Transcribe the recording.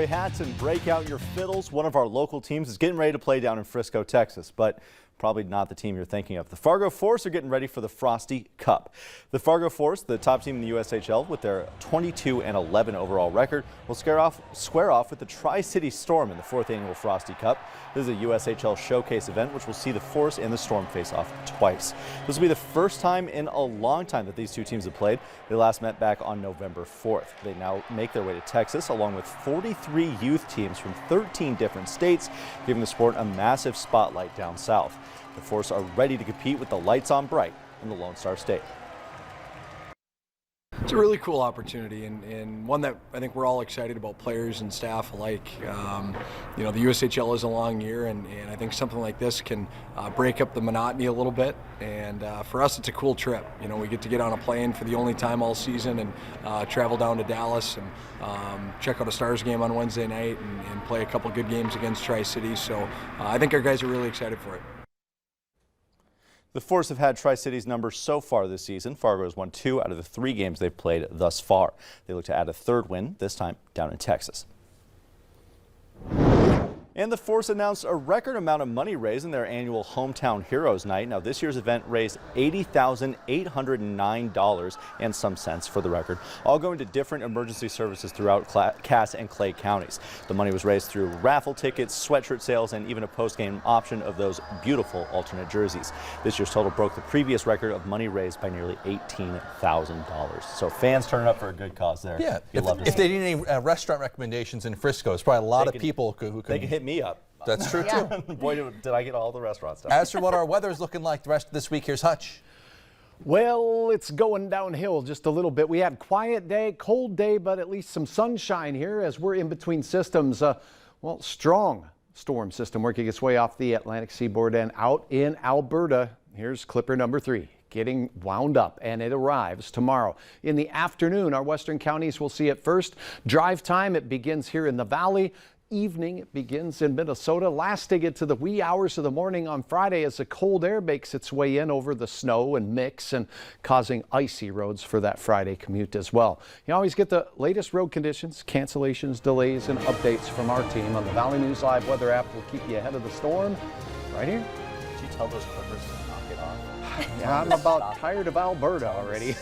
Hats and break out your fiddles. One of our local teams is getting ready to play down in Frisco, Texas, but probably not the team you're thinking of. The Fargo Force are getting ready for the Frosty Cup. The Fargo Force, the top team in the USHL with their 22-11 overall record, will square off with the Tri-City Storm in the 4th annual Frosty Cup. This is a USHL showcase event which will see the Force and the Storm face off twice. This will be the first time in a long time that these two teams have played. They last met back on November 4th. They now make their way to Texas along with 43 youth teams from 13 different states, giving the sport a massive spotlight down south. The Force are ready to compete with the lights on bright in the Lone Star State. It's a really cool opportunity and one that I think we're all excited about, players and staff alike. You know, the USHL is a long year, and I think something like this can break up the monotony a little bit. And for us, it's a cool trip. You know, we get on a plane for the only time all season and travel down to Dallas and check out a Stars game on Wednesday night and play a couple good games against Tri-City. So I think our guys are really excited for it. The Force have had Tri-City's number so far this season. Fargo has won 2 out of the 3 games they've played thus far. They look to add a 3rd win, this time down in Texas. And the Force announced a record amount of money raised in their annual Hometown Heroes Night. Now, this year's event raised $80,809 and some cents for the record, all going to different emergency services throughout Cass and Clay counties. The money was raised through raffle tickets, sweatshirt sales, and even a post-game option of those beautiful alternate jerseys. This year's total broke the previous record of money raised by nearly $18,000. So fans turning up for a good cause there. Yeah, if they need any restaurant recommendations in Frisco, there's probably a lot of people who can. They can hit me up. That's true too. Boy, did I get all the restaurant stuff. As for what our weather is looking like the rest of this week, here's Hutch. Well, it's going downhill just a little bit. We had quiet day, cold day, but at least some sunshine here as we're in between systems. Well, strong storm system working its way off the Atlantic seaboard and out in Alberta. Here's Clipper number 3. Getting wound up, and it arrives tomorrow. In the afternoon, our western counties will see it first. Drive time, it begins here in the valley. Evening, it begins in Minnesota, lasting into the wee hours of the morning on Friday as the cold air makes its way in over the snow and mix and causing icy roads for that Friday commute as well. You always get the latest road conditions, cancellations, delays, and updates from our team on the Valley News Live weather app. Will keep you ahead of the storm right here. Did you tell those Clippers to knock it off? Yeah, I'm about tired of Alberta already.